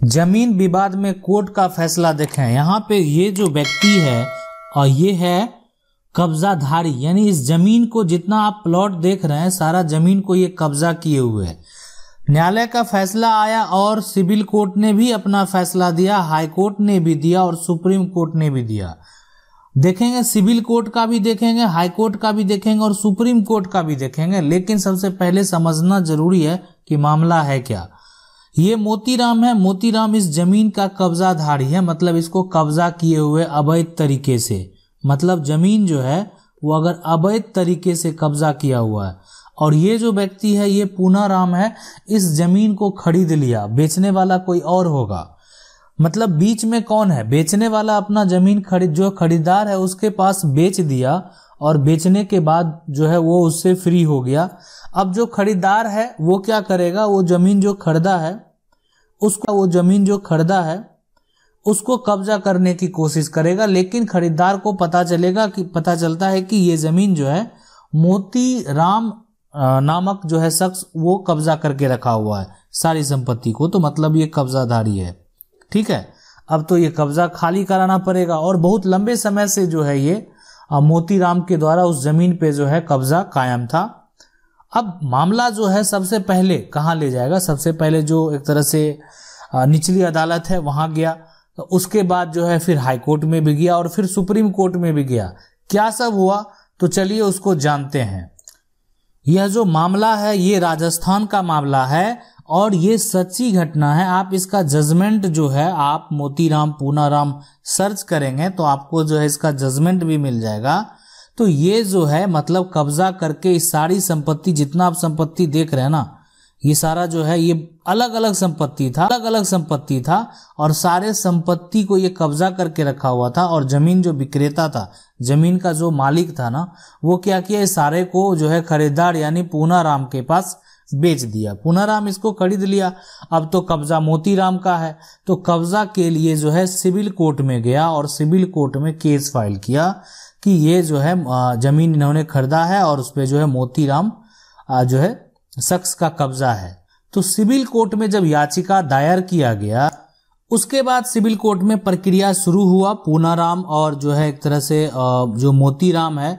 जमीन विवाद में कोर्ट का फैसला देखें। यहाँ पे ये जो व्यक्ति है और ये है कब्जाधारी, यानी इस जमीन को जितना आप प्लॉट देख रहे हैं सारा जमीन को ये कब्जा किए हुए है। न्यायालय का फैसला आया और सिविल कोर्ट ने भी अपना फैसला दिया, हाई कोर्ट ने भी दिया और सुप्रीम कोर्ट ने भी दिया। देखेंगे सिविल कोर्ट का भी देखेंगे, हाई कोर्ट का भी देखेंगे और सुप्रीम कोर्ट का भी देखेंगे। लेकिन सबसे पहले समझना जरूरी है कि मामला है क्या। ये मोतीराम है, मोतीराम इस जमीन का कब्जाधारी है, मतलब इसको कब्जा किए हुए अवैध तरीके से, मतलब जमीन जो है वो अगर अवैध तरीके से कब्जा किया हुआ है। और ये जो व्यक्ति है ये पूनाराम है, इस जमीन को खरीद लिया, बेचने वाला कोई और होगा। मतलब बीच में कौन है? बेचने वाला अपना जमीन जो खरीदार है उसके पास बेच दिया और बेचने के बाद जो है वो उससे फ्री हो गया। अब जो खरीदार है वो क्या करेगा? वो जमीन जो खरीदा है उसको कब्जा करने की कोशिश करेगा। लेकिन खरीदार को पता चलता है कि ये जमीन जो है मोतीराम नामक जो है शख्स वो कब्जा करके रखा हुआ है सारी संपत्ति को, तो मतलब ये कब्जाधारी है। ठीक है, अब तो ये कब्जा खाली कराना पड़ेगा और बहुत लंबे समय से जो है ये मोतीराम के द्वारा उस जमीन पे जो है कब्जा कायम था। अब मामला जो है सबसे पहले कहाँ ले जाएगा? सबसे पहले जो एक तरह से निचली अदालत है वहां गया, तो उसके बाद जो है फिर हाई कोर्ट में भी गया और फिर सुप्रीम कोर्ट में भी गया। क्या सब हुआ तो चलिए उसको जानते हैं। यह जो मामला है ये राजस्थान का मामला है और ये सच्ची घटना है। आप इसका जजमेंट जो है आप मोतीराम पूनाराम सर्च करेंगे तो आपको जो है इसका जजमेंट भी मिल जाएगा। तो ये जो है मतलब कब्जा करके इस सारी संपत्ति, जितना आप संपत्ति देख रहे हैं ना, ये सारा जो है ये अलग अलग संपत्ति था और सारे संपत्ति को ये कब्जा करके रखा हुआ था। और जमीन जो विक्रेता था, जमीन का जो मालिक था ना, वो क्या किया, इस सारे को जो है खरीदार यानी पूनाराम के पास बेच दिया। पूनाराम इसको खरीद लिया। अब तो कब्जा मोतीराम का है, तो कब्जा के लिए जो है सिविल कोर्ट में गया और सिविल कोर्ट में केस फाइल किया कि ये जो है जमीन इन्होंने खरीदा है और उस पे जो है मोतीराम जो है शख्स का कब्जा है। तो सिविल कोर्ट में जब याचिका दायर किया गया उसके बाद सिविल कोर्ट में प्रक्रिया शुरू हुआ। पूनाराम और जो है एक तरह से जो मोतीराम है,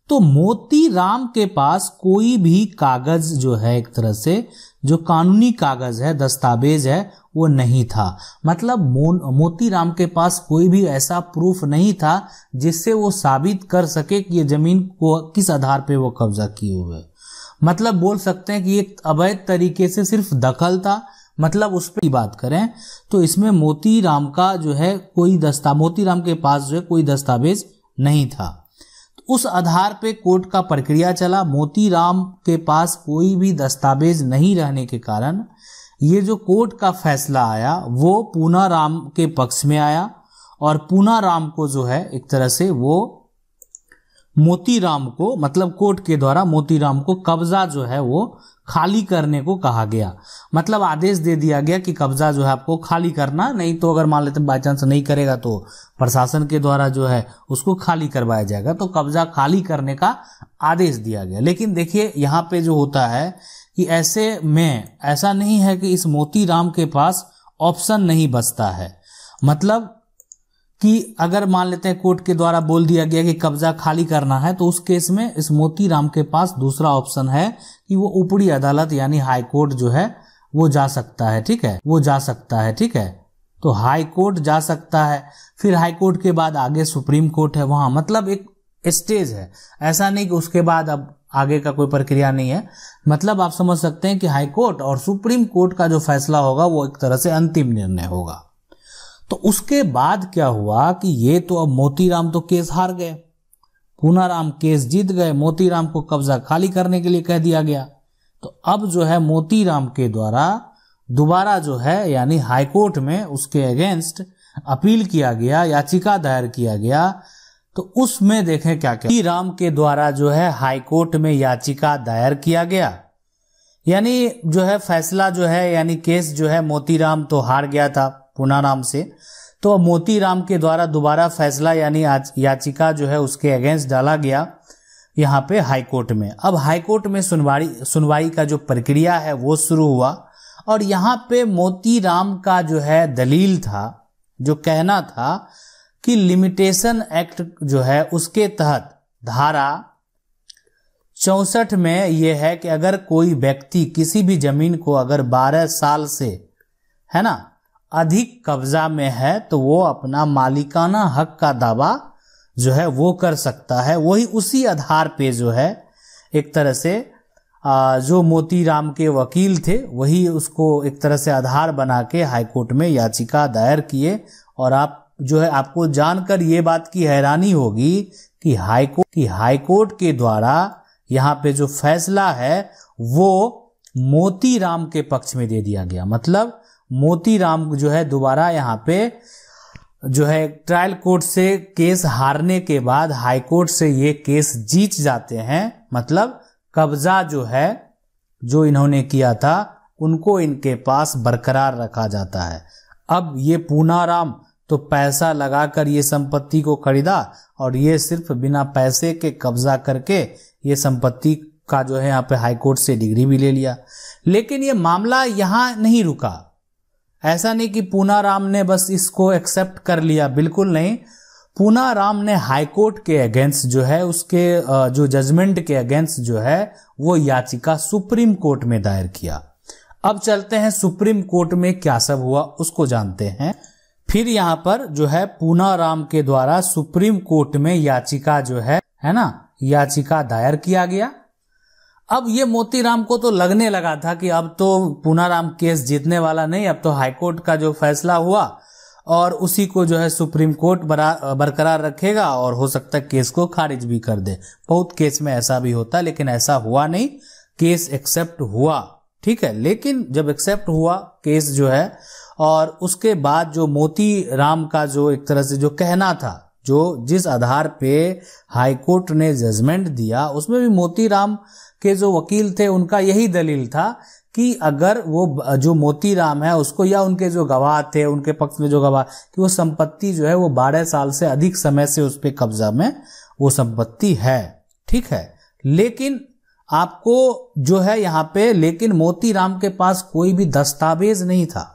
तो मोतीराम के पास कोई भी कागज जो है एक तरह से जो कानूनी कागज है, दस्तावेज है, वो नहीं था। मतलब मोतीराम के पास कोई भी ऐसा प्रूफ नहीं था जिससे वो साबित कर सके कि ये जमीन को किस आधार पे वो कब्जा किए हुए। मतलब बोल सकते हैं कि एक अवैध तरीके से सिर्फ दखल था। मतलब उस पर बात करें तो इसमें मोतीराम का जो है मोतीराम के पास जो है कोई दस्तावेज नहीं था। तो उस आधार पे कोर्ट का प्रक्रिया चला। मोतीराम के पास कोई भी दस्तावेज नहीं रहने के कारण ये जो कोर्ट का फैसला आया वो पूनाराम के पक्ष में आया और पूनाराम को जो है एक तरह से वो मोतीराम को, मतलब कोर्ट के द्वारा मोतीराम को कब्जा जो है वो खाली करने को कहा गया। मतलब आदेश दे दिया गया कि कब्जा जो है आपको खाली करना, नहीं तो अगर मान लेते बाई चांस नहीं करेगा तो प्रशासन के द्वारा जो है उसको खाली करवाया जाएगा। तो कब्जा खाली करने का आदेश दिया गया। लेकिन देखिए यहाँ पे जो होता है कि ऐसे में ऐसा नहीं है कि इस मोतीराम के पास ऑप्शन नहीं बचता है। मतलब कि अगर मान लेते हैं कोर्ट के द्वारा बोल दिया गया कि कब्जा खाली करना है, तो उस केस में इस मोतीराम के पास दूसरा ऑप्शन है कि वो ऊपरी अदालत यानी हाई कोर्ट जो है वो जा सकता है। ठीक है, वो जा सकता है। ठीक है, तो हाई कोर्ट जा सकता है, फिर हाई कोर्ट के बाद आगे सुप्रीम कोर्ट है वहां। मतलब एक स्टेज है, ऐसा नहीं कि उसके बाद अब आगे का कोई प्रक्रिया नहीं है। मतलब आप समझ सकते हैं कि हाई कोर्ट और सुप्रीम कोर्ट का जो फैसला होगा वो एक तरह से अंतिम निर्णय होगा। तो उसके बाद क्या हुआ कि ये तो अब मोतीराम तो केस हार गए, पूनाराम केस जीत गए, मोतीराम को कब्जा खाली करने के लिए कह दिया गया। तो अब जो है मोतीराम के द्वारा दोबारा जो है यानी हाई कोर्ट में उसके अगेंस्ट अपील किया गया, याचिका दायर किया गया। तो उसमें देखें क्या क्या मोतीराम के द्वारा जो है हाई कोर्ट में याचिका दायर किया गया, यानी जो है फैसला जो है यानी केस जो है मोतीराम तो हार गया था पूनाराम से, तो मोतीराम के द्वारा दोबारा फैसला यानी याचिका जो है उसके अगेंस्ट डाला गया यहाँ पे हाई कोर्ट में। अब हाई कोर्ट में सुनवाई का जो प्रक्रिया है वो शुरू हुआ और यहाँ पे मोतीराम का जो है दलील था, जो कहना था कि लिमिटेशन एक्ट जो है उसके तहत धारा 64 में यह है कि अगर कोई व्यक्ति किसी भी जमीन को अगर 12 साल से, है ना, अधिक कब्जा में है तो वो अपना मालिकाना हक का दावा जो है वो कर सकता है। वही उसी आधार पे जो है एक तरह से जो मोतीराम के वकील थे वही उसको एक तरह से आधार बना के हाईकोर्ट में याचिका दायर किए। और आप जो है आपको जानकर ये बात की हैरानी होगी कि हाईकोर्ट के द्वारा यहाँ पे जो फैसला है वो मोतीराम के पक्ष में दे दिया गया। मतलब मोतीराम जो है दोबारा यहाँ पे जो है ट्रायल कोर्ट से केस हारने के बाद हाईकोर्ट से ये केस जीत जाते हैं। मतलब कब्जा जो है जो इन्होंने किया था उनको इनके पास बरकरार रखा जाता है। अब ये पूनाराम तो पैसा लगाकर ये संपत्ति को खरीदा और ये सिर्फ बिना पैसे के कब्जा करके ये संपत्ति का जो है यहाँ पे हाईकोर्ट से डिग्री भी ले लिया। लेकिन ये मामला यहाँ नहीं रुका। ऐसा नहीं कि पूनाराम ने बस इसको एक्सेप्ट कर लिया, बिल्कुल नहीं। पूनाराम ने हाईकोर्ट के अगेंस्ट जो है उसके जो जजमेंट के अगेंस्ट जो है वो याचिका सुप्रीम कोर्ट में दायर किया। अब चलते हैं सुप्रीम कोर्ट में क्या सब हुआ उसको जानते हैं। फिर यहाँ पर जो है पूनाराम के द्वारा सुप्रीम कोर्ट में याचिका जो है ना, याचिका दायर किया गया। अब ये मोतीराम को तो लगने लगा था कि अब तो पूनाराम केस जीतने वाला नहीं, अब तो हाईकोर्ट का जो फैसला हुआ और उसी को जो है सुप्रीम कोर्ट बरकरार रखेगा और हो सकता है केस को खारिज भी कर दे। बहुत केस में ऐसा भी होता है, लेकिन ऐसा हुआ नहीं, केस एक्सेप्ट हुआ, ठीक है। लेकिन जब एक्सेप्ट हुआ केस जो है और उसके बाद जो मोतीराम का जो एक तरह से जो कहना था, जो जिस आधार पे हाईकोर्ट ने जजमेंट दिया उसमें भी मोतीराम के जो वकील थे उनका यही दलील था कि अगर वो जो मोतीराम है उसको या उनके जो गवाह थे उनके पक्ष में जो गवाह कि वो संपत्ति जो है वो 12 साल से अधिक समय से उस पे कब्जा में वो संपत्ति है, ठीक है। लेकिन आपको जो है यहाँ पे लेकिन मोतीराम के पास कोई भी दस्तावेज नहीं था।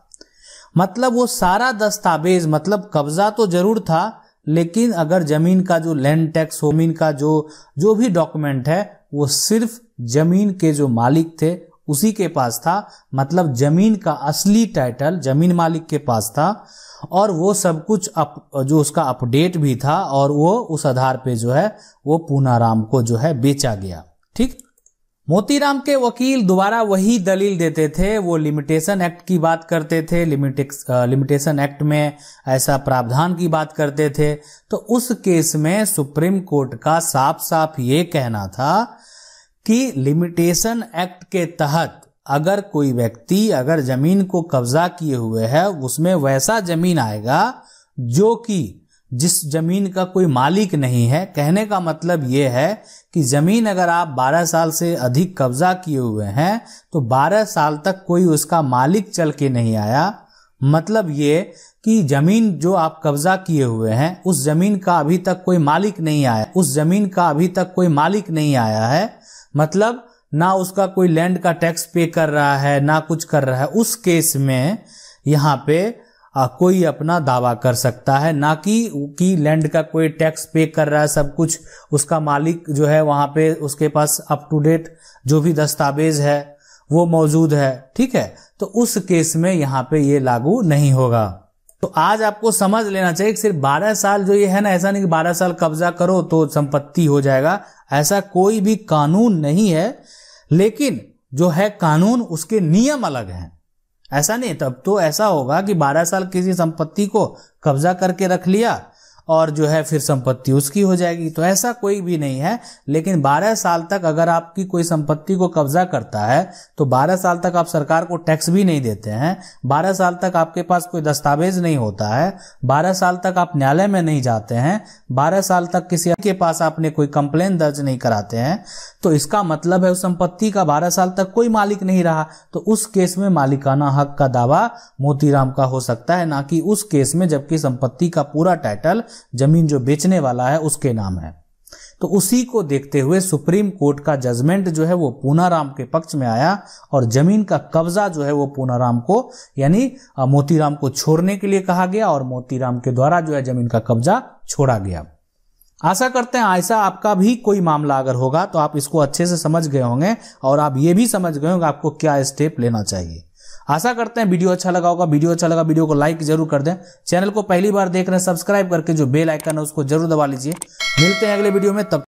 मतलब वो सारा दस्तावेज, मतलब कब्जा तो जरूर था लेकिन अगर जमीन का जो लैंड टैक्स, जमीन का जो भी डॉक्यूमेंट है वो सिर्फ जमीन के जो मालिक थे उसी के पास था। मतलब जमीन का असली टाइटल जमीन मालिक के पास था और वो सब कुछ जो उसका अपडेट भी था और वो उस आधार पे जो है वो पूनाराम को जो है बेचा गया, ठीक। मोतीराम के वकील दोबारा वही दलील देते थे, वो लिमिटेशन एक्ट की बात करते थे, लिमिटेशन एक्ट में ऐसा प्रावधान की बात करते थे। तो उस केस में सुप्रीम कोर्ट का साफ साफ ये कहना था कि लिमिटेशन एक्ट के तहत अगर कोई व्यक्ति अगर जमीन को कब्जा किए हुए है उसमें वैसा जमीन आएगा जो कि जिस जमीन का कोई मालिक नहीं है। कहने का मतलब ये है कि जमीन अगर आप 12 साल से अधिक कब्जा किए हुए हैं तो 12 साल तक कोई उसका मालिक चल के नहीं आया। मतलब ये कि जमीन जो आप कब्जा किए हुए हैं उस जमीन का अभी तक कोई मालिक नहीं आया, उस जमीन का अभी तक कोई मालिक नहीं आया है। मतलब ना उसका कोई लैंड का टैक्स पे कर रहा है ना कुछ कर रहा है। उस केस में यहाँ पे कोई अपना दावा कर सकता है, ना कि लैंड का कोई टैक्स पे कर रहा है, सब कुछ उसका मालिक जो है वहां पे उसके पास अप टू डेट जो भी दस्तावेज है वो मौजूद है, ठीक है। तो उस केस में यहाँ पे ये लागू नहीं होगा। तो आज आपको समझ लेना चाहिए कि सिर्फ 12 साल जो ये है ना, ऐसा नहीं कि 12 साल कब्जा करो तो संपत्ति हो जाएगा, ऐसा कोई भी कानून नहीं है। लेकिन जो है कानून उसके नियम अलग हैं। ऐसा नहीं, तब तो ऐसा होगा कि 12 साल किसी संपत्ति को कब्जा करके रख लिया और जो है फिर संपत्ति उसकी हो जाएगी, तो ऐसा कोई भी नहीं है। लेकिन 12 साल तक अगर आपकी कोई संपत्ति को कब्जा करता है तो 12 साल तक आप सरकार को टैक्स भी नहीं देते हैं, 12 साल तक आपके पास कोई दस्तावेज नहीं होता है, 12 साल तक आप न्यायालय में नहीं जाते हैं, 12 साल तक किसी के पास आपने कोई कंप्लेन दर्ज नहीं कराते हैं, तो इसका मतलब है उस संपत्ति का 12 साल तक कोई मालिक नहीं रहा। तो उस केस में मालिकाना हक का दावा मोतीराम का हो सकता है, ना कि उस केस में जबकि संपत्ति का पूरा टाइटल जमीन जो बेचने वाला है उसके नाम है, तो उसी को देखते हुए सुप्रीम कोर्ट का जजमेंट जो है वो पूनाराम के पक्ष में आया और जमीन का कब्जा जो है वो पूनाराम को यानी मोतीराम को छोड़ने के लिए कहा गया और मोतीराम के द्वारा जो है जमीन का कब्जा छोड़ा गया। आशा करते हैं ऐसा आपका भी कोई मामला अगर होगा तो आप इसको अच्छे से समझ गए होंगे और आप ये भी समझ गए होंगे आपको क्या स्टेप लेना चाहिए। आशा करते हैं वीडियो अच्छा लगा होगा। वीडियो अच्छा लगा वीडियो को लाइक जरूर कर दें। चैनल को पहली बार देख रहे हैं सब्सक्राइब करके जो बेल आइकन है उसको जरूर दबा लीजिए। मिलते हैं अगले वीडियो में, तब